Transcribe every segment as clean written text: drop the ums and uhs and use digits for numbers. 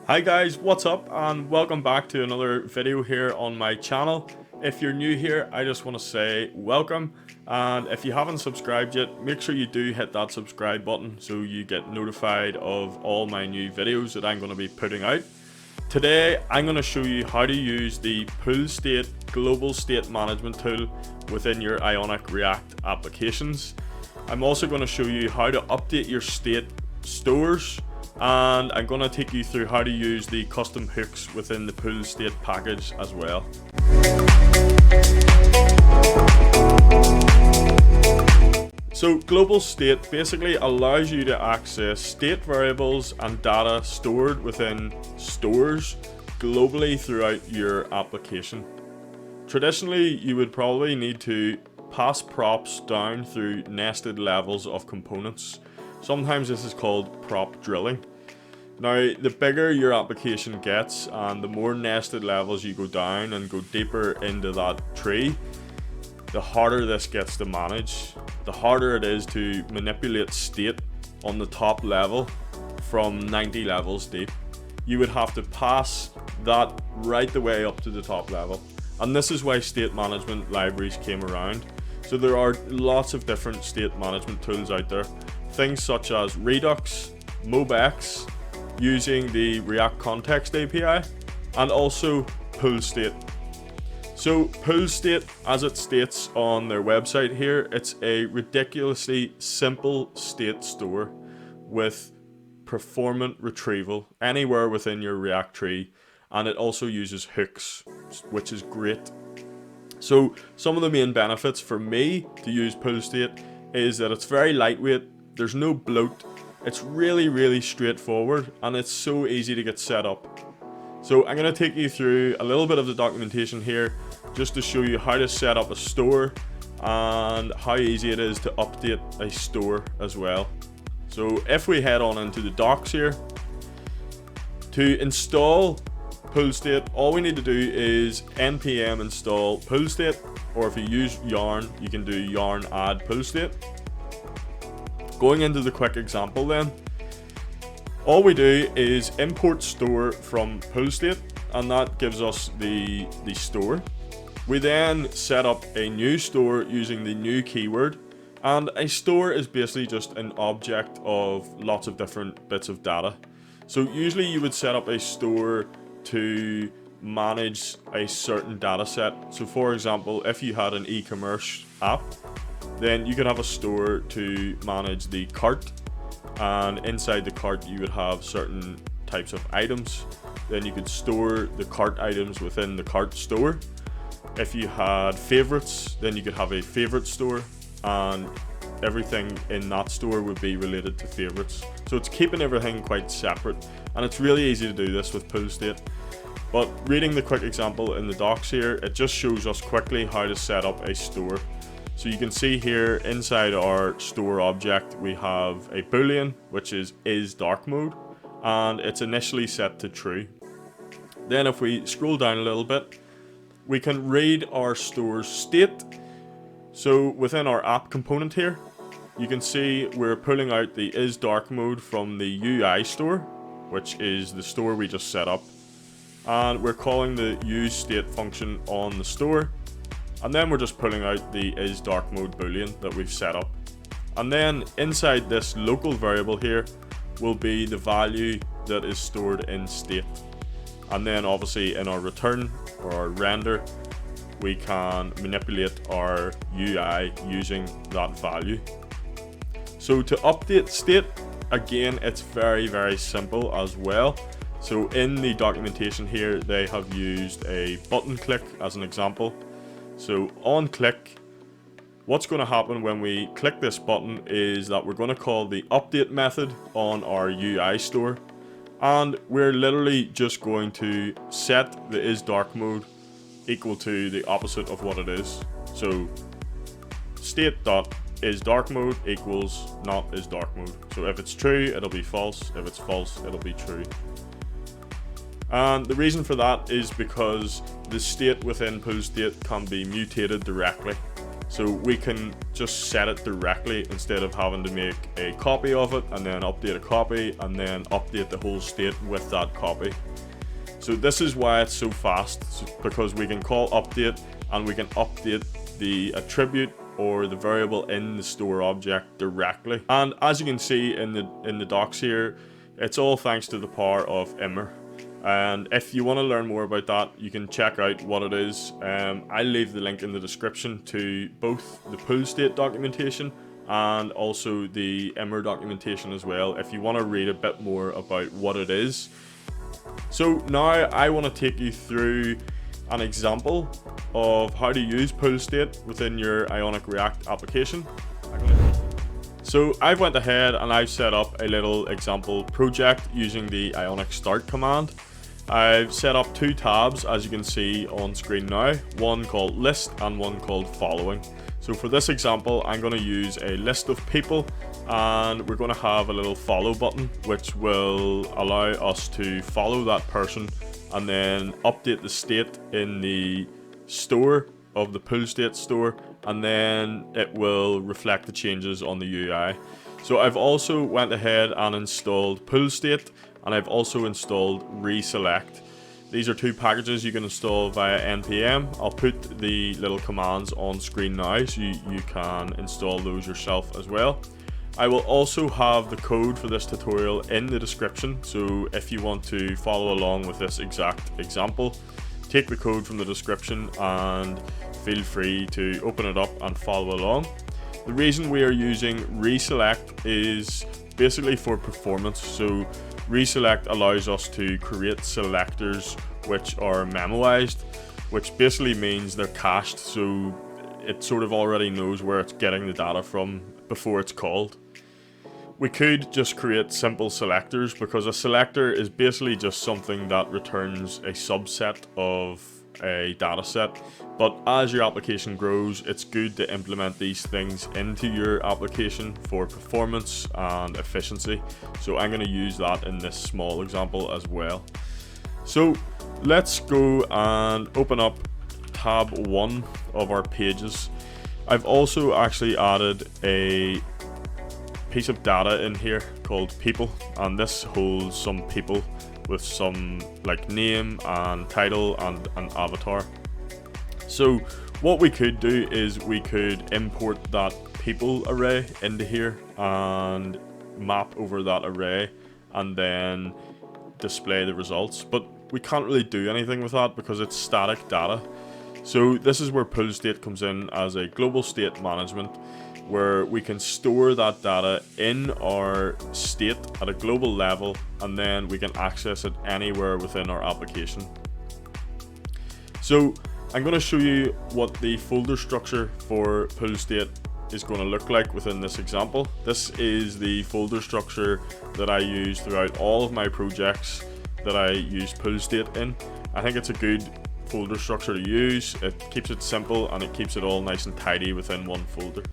Hi guys, what's up and welcome back to another video here on my channel. If you're new here, I just want to say welcome, and if you haven't subscribed yet, make sure you do hit that subscribe button so you get notified of all my new videos that I'm going to be putting out. Today I'm going to show you how to use the Pullstate global state management tool within your Ionic React applications. I'm also going to show you how to update your state stores, and I'm going to take you through how to use the custom hooks within the Pullstate package as well. So global state basically allows you to access state variables and data stored within stores globally throughout your application. Traditionally, you would probably need to pass props down through nested levels of components. Sometimes this is called prop drilling. Now, the bigger your application gets and the more nested levels you go down and go deeper into that tree, the harder this gets to manage. The harder it is to manipulate state on the top level from 90 levels deep. You would have to pass that right the way up to the top level. And this is why state management libraries came around. So there are lots of different state management tools out there. Things such as Redux, MobX, using the React Context API, and also Pullstate. So Pullstate, as it states on their website here, it's a ridiculously simple state store with performant retrieval anywhere within your React tree, and it also uses hooks, which is great. So some of the main benefits for me to use Pullstate is that it's very lightweight, there's no bloat, it's really straightforward, and it's so easy to get set up. So I'm going to take you through a little bit of the documentation here just to show you how to set up a store and how easy it is to update a store as well. So if we head on into the docs here, to install Pullstate, all we need to do is npm install Pullstate, or if you use yarn, you can do yarn add Pullstate. Going into the quick example then, all we do is import store from Pullstate, and that gives us the store. We then set up a new store using the new keyword, and a store is basically just an object of lots of different bits of data. So usually you would set up a store to manage a certain data set. So for example, if you had an e-commerce app, then you could have a store to manage the cart, and inside the cart you would have certain types of items. Then you could store the cart items within the cart store. If you had favorites, then you could have a favorite store, and everything in that store would be related to favorites. So it's keeping everything quite separate, and it's really easy to do this with Pullstate. But reading the quick example in the docs here, it just shows us quickly how to set up a store. So you can see here inside our store object we have a boolean, which is dark mode, and it's initially set to true. Then if we scroll down a little bit, we can read our store's state. So within our app component here, you can see we're pulling out the dark mode from the UI store, which is the store we just set up, and we're calling the useState function on the store. And then we're just pulling out the dark mode boolean that we've set up. And then inside this local variable here will be the value that is stored in state. And then obviously in our return or our render, we can manipulate our UI using that value. So to update state, again, it's very simple as well. So in the documentation here, they have used a button click as an example. So on click, what's going to happen when we click this button is that we're going to call the update method on our UI store, and we're literally just going to set the dark mode equal to the opposite of what it is. So state.isDark mode equals not isDark mode. So if it's true, it'll be false. If it's false, it'll be true. And the reason for that is because the state within Pullstate can be mutated directly. So we can just set it directly instead of having to make a copy of it and then update a copy and then update the whole state with that copy. So this is why it's so fast, because we can call update and we can update the attribute or the variable in the store object directly. And as you can see in the docs here, it's all thanks to the power of Immer. And if you want to learn more about that, you can check out what it is. I'll leave the link in the description to both the Pullstate documentation and also the Immer documentation as well, if you want to read a bit more about what it is. So now I want to take you through an example of how to use Pullstate within your Ionic React application. So I've went ahead and I've set up a little example project using the Ionic start command. I've set up two tabs, as you can see on screen now, one called list and one called following. So for this example, I'm going to use a list of people and we're going to have a little follow button which will allow us to follow that person and then update the state in the store of the Pullstate store, and then it will reflect the changes on the UI. So I've also went ahead and installed Pullstate, and I've also installed Reselect. These are two packages you can install via npm. I'll put the little commands on screen now so you can install those yourself as well. I will also have the code for this tutorial in the description, so if you want to follow along with this exact example, take the code from the description and feel free to open it up and follow along. The reason we are using Reselect is basically for performance. So Reselect allows us to create selectors which are memoized, which basically means they're cached, so it sort of already knows where it's getting the data from before it's called. We could just create simple selectors, because a selector is basically just something that returns a subset of a data set, but as your application grows, it's good to implement these things into your application for performance and efficiency. So I'm going to use that in this small example as well. So let's go and open up tab 1 of our pages. I've also actually added a piece of data in here called people, and this holds some people with some like name and title and an avatar. So what we could do is we could import that people array into here and map over that array and then display the results, but we can't really do anything with that because it's static data. So this is where Pullstate comes in as a global state management, where we can store that data in our state at a global level, and then we can access it anywhere within our application. So I'm going to show you what the folder structure for Pullstate is going to look like within this example. This is the folder structure that I use throughout all of my projects that I use Pullstate in. I think it's a good folder structure to use. It keeps it simple and it keeps it all nice and tidy within one folder.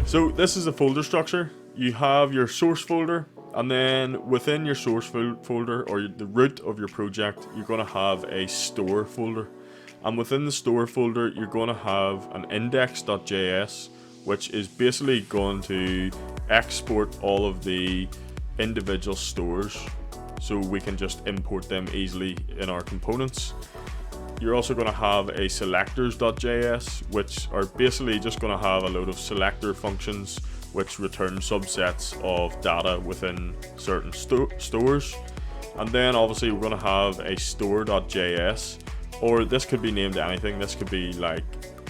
So this is a folder structure. You have your source folder, and then within your source folder, or the root of your project, you're going to have a store folder, and within the store folder you're going to have an index.js, which is basically going to export all of the individual stores so we can just import them easily in our components. You're also going to have a selectors.js, which are basically just going to have a load of selector functions which return subsets of data within certain stores. And then obviously we're going to have a store.js, or this could be named anything. This could be like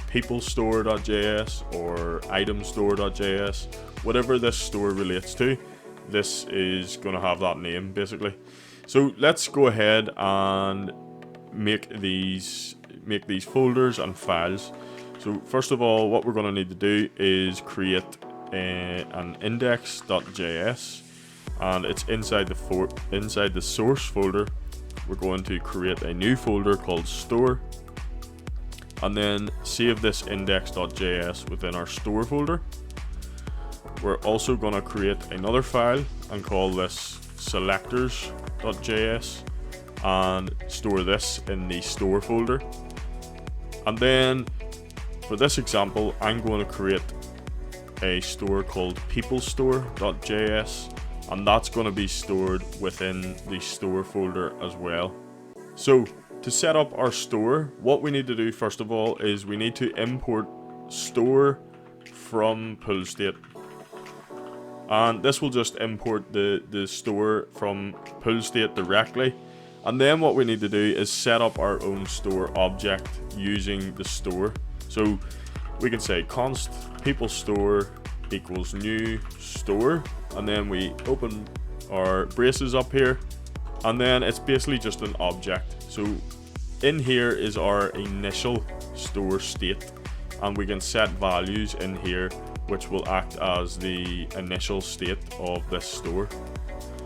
peoplestore.js or itemstore.js, whatever this store relates to. This is going to have that name basically. So let's go ahead and make these folders and files. So first of all, what we're going to need to do is create an index.js, and it's inside the source folder. We're going to create a new folder called store, and then save this index.js within our store folder. We're also going to create another file and call this selectors.js and store this in the store folder. And then for this example, I'm going to create a store called peoplestore.js, and that's going to be stored within the store folder as well. So to set up our store, what we need to do first of all is we need to import store from Pullstate, and this will just import the store from Pullstate directly. And then what we need to do is set up our own store object using the store. So we can say const peoplestore equals new store, and then we open our braces up here, and then it's basically just an object. So in here is our initial store state, and we can set values in here which will act as the initial state of this store.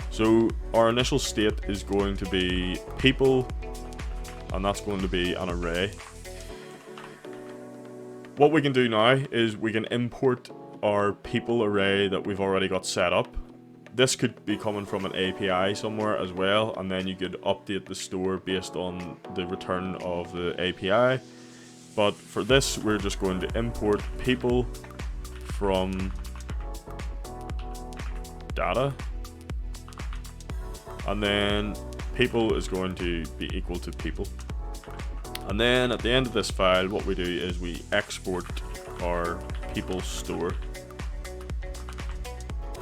So our initial state is going to be people, and that's going to be an array. What we can do now is we can import our people array that we've already got set up. This could be coming from an API somewhere as well, and then you could update the store based on the return of the API. But for this, we're just going to import people from data, and then people is going to be equal to people. And then at the end of this file, what we do is we export our people store.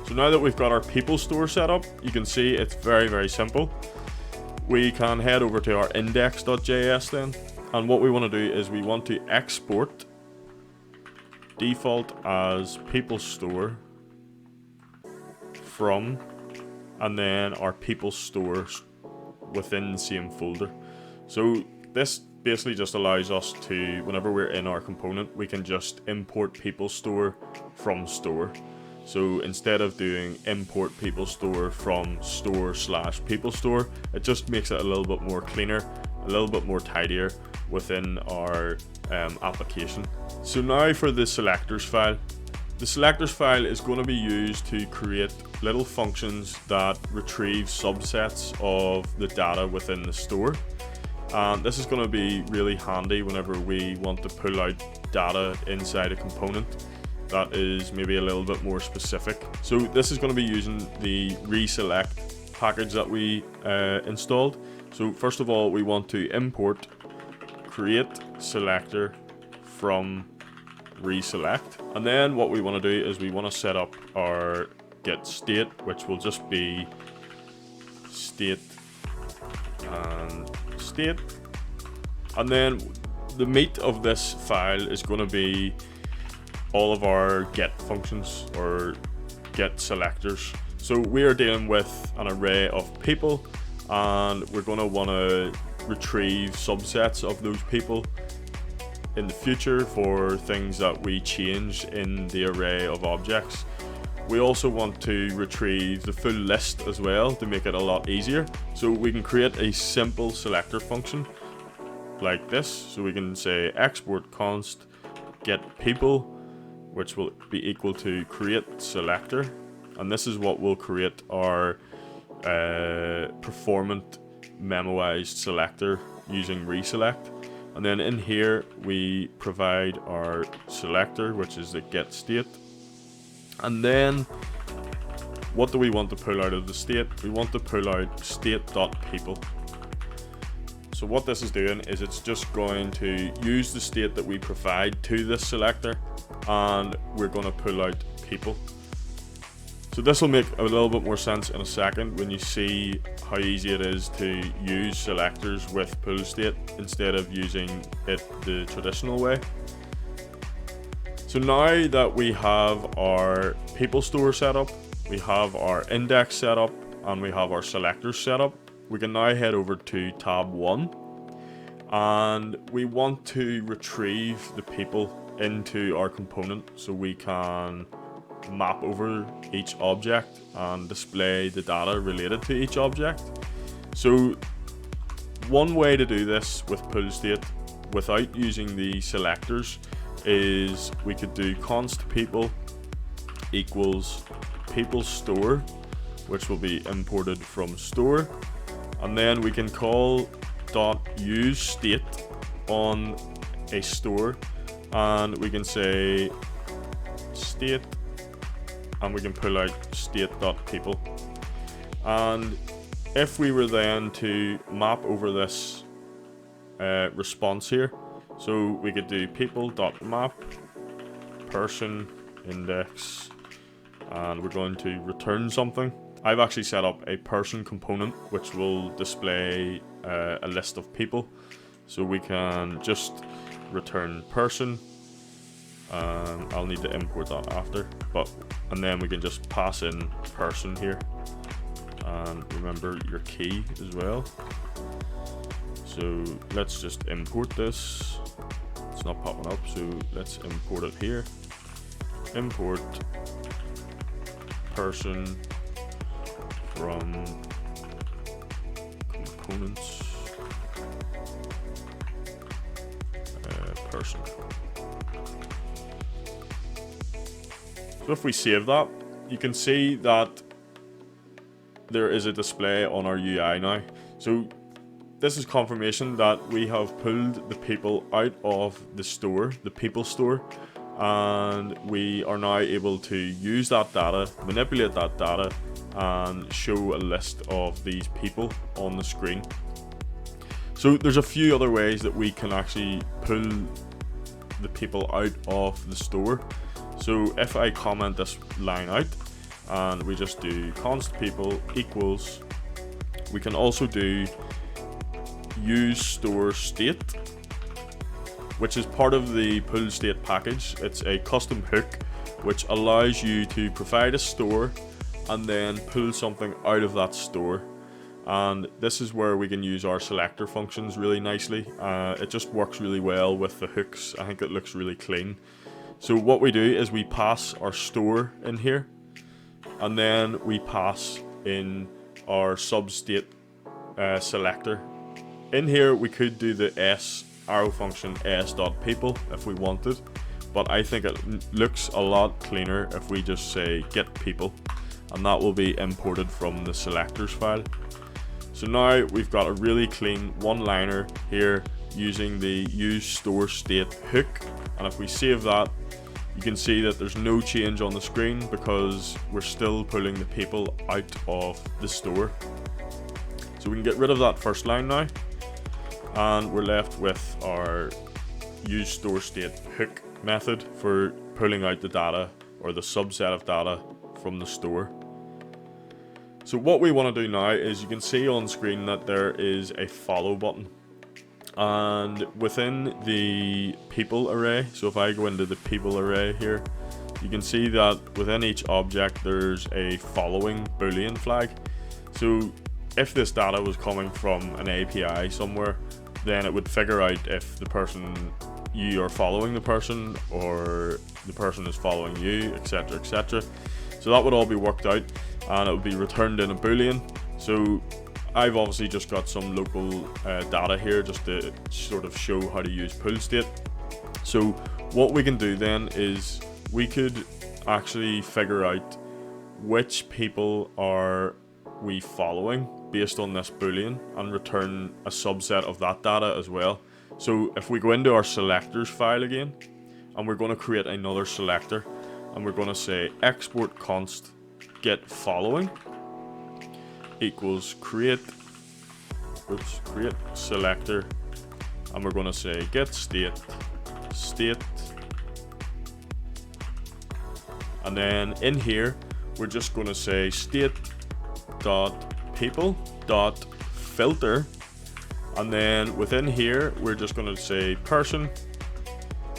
So now that we've got our people store set up, you can see it's very simple. We can head over to our index.js then, and what we want to do is we want to export default as people store from, and then our people store within the same folder. So this basically just allows us to, whenever we're in our component, we can just import people store from store. So instead of doing import people store from store/people store, it just makes it a little bit more cleaner, a little bit more tidier within our application. So now for the selectors file. The selectors file is going to be used to create little functions that retrieve subsets of the data within the store. And this is going to be really handy whenever we want to pull out data inside a component that is maybe a little bit more specific. So this is going to be using the Reselect package that we installed. So first of all, we want to import create selector from Reselect, and then what we want to do is we want to set up our get state, which will just be state and state. And then the meat of this file is going to be all of our get functions or get selectors. So we are dealing with an array of people, and we're going to want to retrieve subsets of those people in the future for things that we change in the array of objects. We also want to retrieve the full list as well to make it a lot easier. So we can create a simple selector function like this. So we can say export const get people, which will be equal to create selector, and this is what will create our performant memoized selector using Reselect. And then in here we provide our selector, which is the get state. And then what do we want to pull out of the state? We want to pull out state.people. So what this is doing is it's just going to use the state that we provide to this selector, and we're going to pull out people. So this will make a little bit more sense in a second when you see how easy it is to use selectors with Pullstate instead of using it the traditional way. So now that we have our people store set up, we have our index set up, and we have our selectors set up, we can now head over to tab 1, and we want to retrieve the people into our component so we can map over each object and display the data related to each object. So one way to do this with Pullstate without using the selectors is we could do const people equals people store, which will be imported from store, and then we can call .useState on a store, and we can say state, and we can pull out state.people. And if we were then to map over this response here, so we could do people.map person index, and we're going to return something. I've actually set up a person component which will display a list of people, so we can just return person. I'll need to import that after, and then we can just pass in person here, and remember your key as well. So let's just import this. It's not popping up, so let's import it here. Import person from components person. So if we save that, you can see that there is a display on our UI now. So this is confirmation that we have pulled the people out of the store, the people store, and we are now able to use that data, manipulate that data, and show a list of these people on the screen. So there's a few other ways that we can actually pull the people out of the store. So if I comment this line out and we just do const people equals, we can also do useStoreState, which is part of the Pullstate package. It's a custom hook which allows you to provide a store and then pull something out of that store. And this is where we can use our selector functions really nicely. It just works really well with the hooks. I think it looks really clean. So what we do is we pass our store in here, and then we pass in our substate selector. In here we could do the s arrow function s.people if we wanted, but I think it looks a lot cleaner if we just say get people, and that will be imported from the selectors file. So now we've got a really clean one-liner here using the useStoreState hook, and if we save that, you can see that there's no change on the screen because we're still pulling the people out of the store. So we can get rid of that first line now, and we're left with our useStoreState hook method for pulling out the data or the subset of data from the store. So what we want to do now is, you can see on screen that there is a follow button, and within the people array, so if I go into the people array here, you can see that within each object there's a following boolean flag. So if this data was coming from an API somewhere, then it would figure out if the person, you are following the person or the person is following you, etc, etc. So that would all be worked out and it would be returned in a boolean. So I've obviously just got some local data here just to sort of show how to use Pullstate. So what we can do then is we could actually figure out which people are we following based on this boolean and return a subset of that data as well. So if we go into our selectors file again, and we're going to create another selector, and we're going to say export const get following equals create selector, and we're going to say get state, and then in here we're just going to say state dot people dot filter, and then within here we're just going to say person,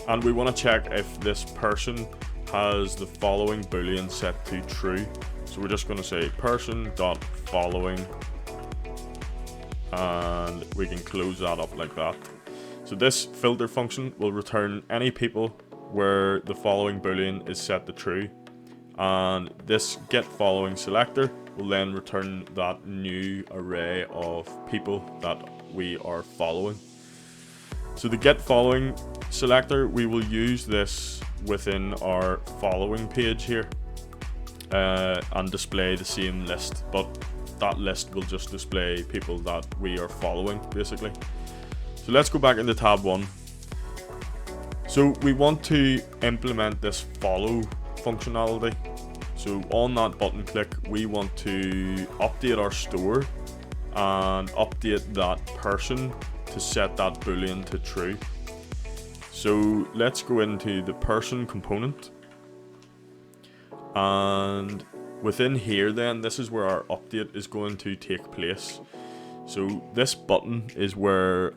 and we want to check if this person has the following boolean set to true. So we're just going to say person dot following, and we can close that up like that. So this filter function will return any people where the following boolean is set to true, and this get following selector will then return that new array of people that we are following. So the get following selector, we will use this within our following page here and display the same list, but that list will just display people that we are following basically. So let's go back into tab 1. So we want to implement this follow functionality. So on that button click, we want to update our store and update that person to set that boolean to true. So let's go into the person component, and within here then, this is where our update is going to take place. So this button is where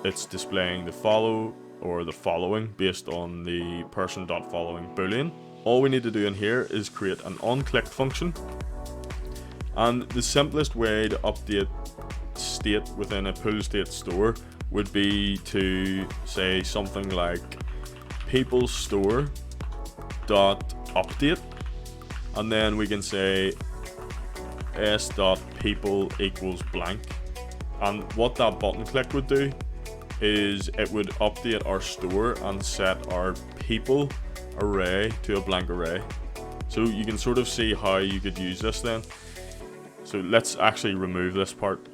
it's displaying the follow or the following based on the person.following boolean. All we need to do in here is create an onClick function, and the simplest way to update state within a Pullstate store would be to say something like people store dot update, and then we can say s.people equals blank, and what that button click would do is it would update our store and set our people array to a blank array. So you can sort of see how you could use this then. So let's actually remove this part.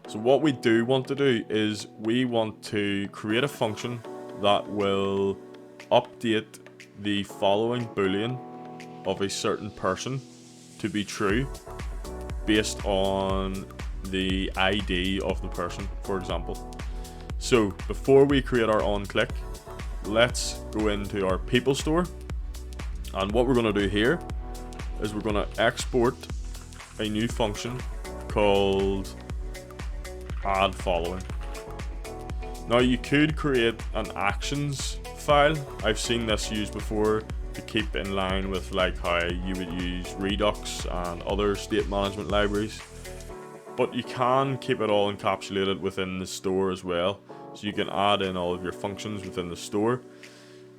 So what we do want to do is we want to create a function that will update the following boolean of a certain person to be true based on the ID of the person, for example. So before we create our onClick, let's go into our people store, and what we're going to do here is we're going to export a new function called add following. Now you could create an actions file. I've seen this used before to keep in line with like how you would use Redux and other state management libraries, but you can keep it all encapsulated within the store as well, so you can add in all of your functions within the store,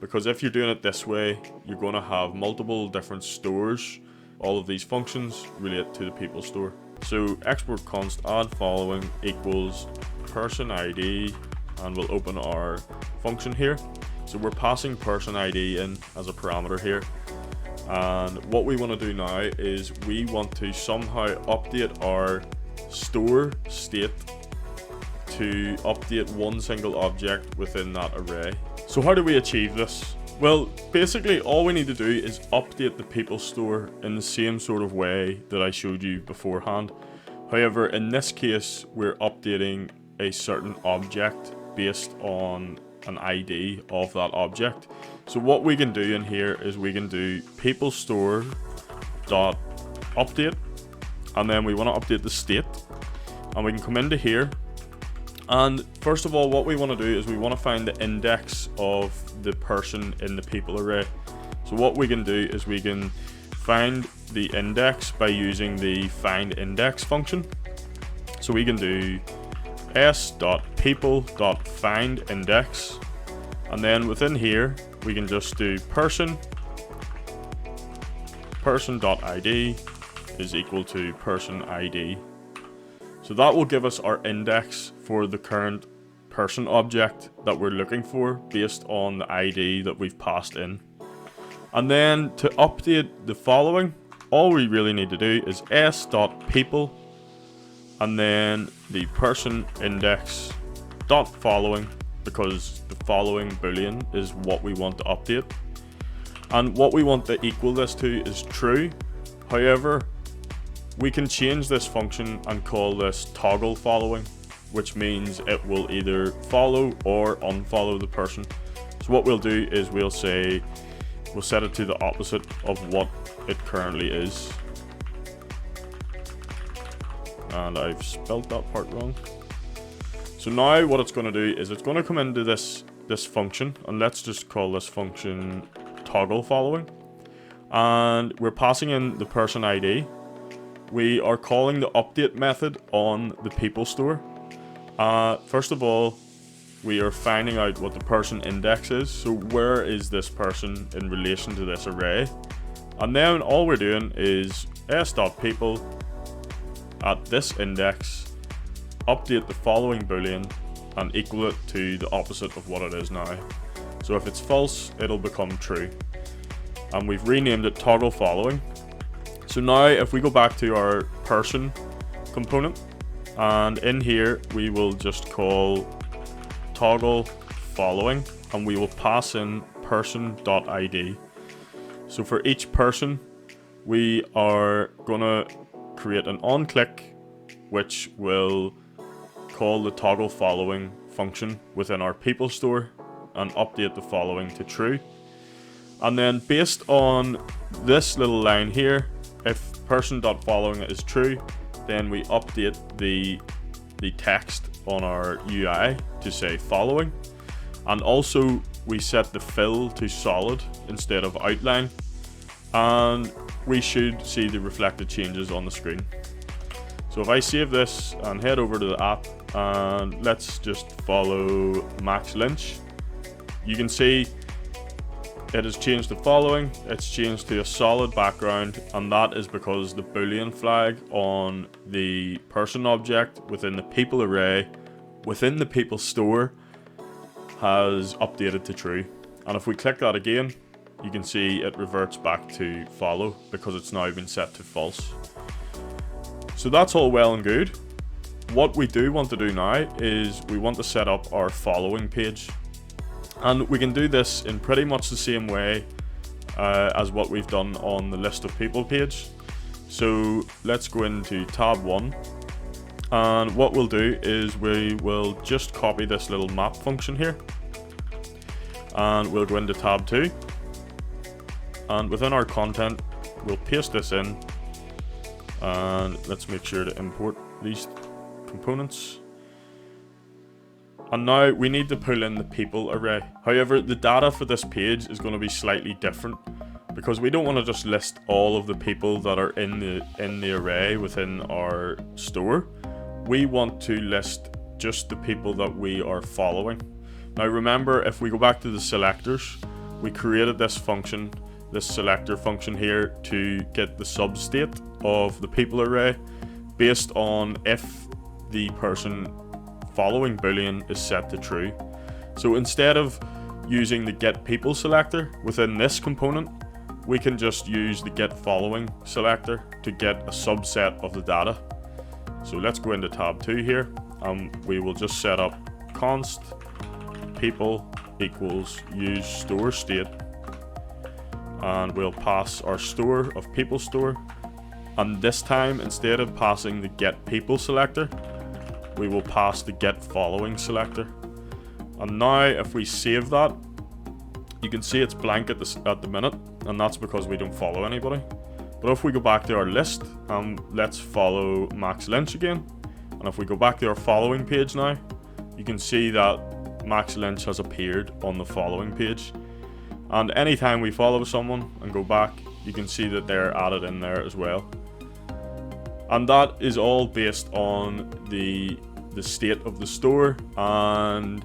because if you're doing it this way, you're going to have multiple different stores. All of these functions relate to the people store. So export const add following equals person ID, and we'll open our function here. So we're passing person ID in as a parameter here, and what we want to do now is we want to somehow update our store state to update one single object within that array. So how do we achieve this? Well, basically all we need to do is update the people store in the same sort of way that I showed you beforehand. However, in this case, we're updating a certain object based on an ID of that object. So what we can do in here is we can do people store dot update, and then we want to update the state, and we can come into here, and first of all what we want to do is we want to find the index of the person in the people array. So what we can do is we can find the index by using the find index function. So we can do s.people.find index, and then within here we can just do person.id is equal to person ID. So that will give us our index for the current person object that we're looking for based on the ID that we've passed in. And then to update the following, all we really need to do is s.people and then the person index dot following, because the following boolean is what we want to update, and what we want to equal this to is true. However, we can change this function and call this toggle following, which means it will either follow or unfollow the person. So what we'll do is we'll set it to the opposite of what it currently is. And I've spelled that part wrong. So now what it's going to do is it's going to come into this function, and let's just call this function toggle following, and we're passing in the person ID. We are calling the update method on the people store. First of all, we are finding out what the person index is, so where is this person in relation to this array, and then all we're doing is s.people at this index, update the following boolean and equal it to the opposite of what it is now. So if it's false, it'll become true, and we've renamed it toggle following. So now if we go back to our person component, and in here we will just call toggle following, and we will pass in person.id. So for each person, we are gonna create an onClick, which will call the toggle following function within our people store and update the following to true. And then based on this little line here, if person.following is true, then we update the text on our UI to say following. And also we set the fill to solid instead of outline. And we should see the reflected changes on the screen. So if I save this and head over to the app and let's just follow Max Lynch, you can see it has changed the following. It's changed to a solid background, and that is because the Boolean flag on the person object within the people array within the people store has updated to true. And if we click that again, you can see it reverts back to follow because it's now been set to false. So that's all well and good. What we do want to do now is we want to set up our following page. And we can do this in pretty much the same way as what we've done on the list of people page. So let's go into tab 1. And what we'll do is we will just copy this little map function here. And we'll go into tab 2. And within our content, we'll paste this in. And let's make sure to import these components. And now we need to pull in the people array. However, the data for this page is going to be slightly different because we don't want to just list all of the people that are in the array within our store. We want to list just the people that we are following. Now remember, if we go back to the selectors, we created this function, this selector function here, to get the substate of the people array based on if the person following boolean is set to true. So instead of using the get people selector within this component, we can just use the get following selector to get a subset of the data. So let's go into tab 2 here, and we will just set up const people equals useStoreState, and we'll pass our store of people store. And this time, instead of passing the get people selector, we will pass the get following selector. And now if we save that, you can see it's blank at the minute, and that's because we don't follow anybody. But if we go back to our list, let's follow Max Lynch again, and if we go back to our following page now, you can see that Max Lynch has appeared on the following page. And anytime we follow someone and go back, you can see that they're added in there as well. And that is all based on the state of the store and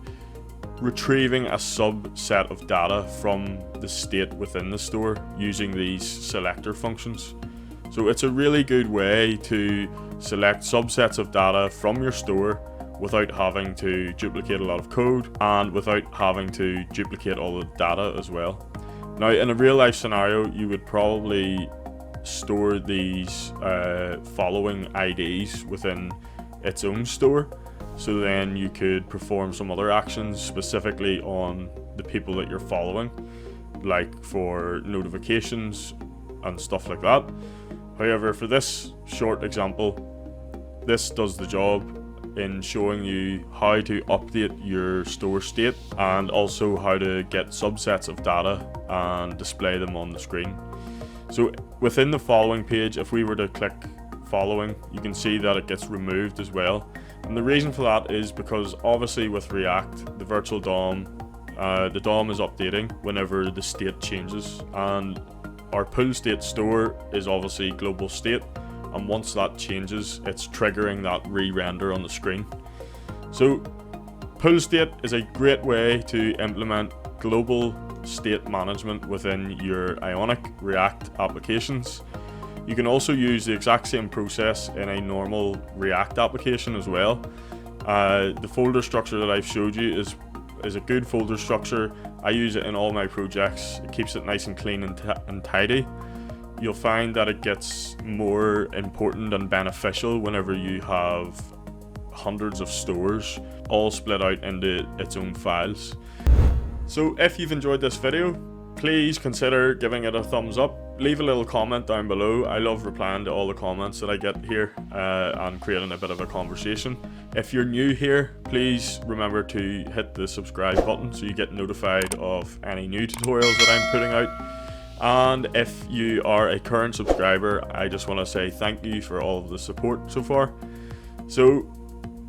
retrieving a subset of data from the state within the store using these selector functions. So it's a really good way to select subsets of data from your store without having to duplicate a lot of code and without having to duplicate all the data as well. Now in a real life scenario, you would probably store these following IDs within its own store, so then you could perform some other actions specifically on the people that you're following, like for notifications and stuff like that. However, for this short example, this does the job in showing you how to update your store state and also how to get subsets of data and display them on the screen. So within the following page, if we were to click following, you can see that it gets removed as well. And the reason for that is because obviously with React, the virtual DOM, the DOM is updating whenever the state changes, and our Pullstate store is obviously global state, and once that changes, it's triggering that re-render on the screen. So Pullstate is a great way to implement global state management within your Ionic React applications. You can also use the exact same process in a normal React application as well. The folder structure that I've showed you is a good folder structure. I use it in all my projects. It keeps it nice and clean and tidy. You'll find that it gets more important and beneficial whenever you have hundreds of stores, all split out into its own files. So if you've enjoyed this video, please consider giving it a thumbs up. Leave a little comment down below. I love replying to all the comments that I get here and creating a bit of a conversation. If you're new here, please remember to hit the subscribe button so you get notified of any new tutorials that I'm putting out. And if you are a current subscriber, I just want to say thank you for all of the support so far. So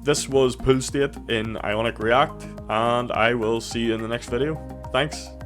this was Pullstate in Ionic React, and I will see you in the next video. Thanks.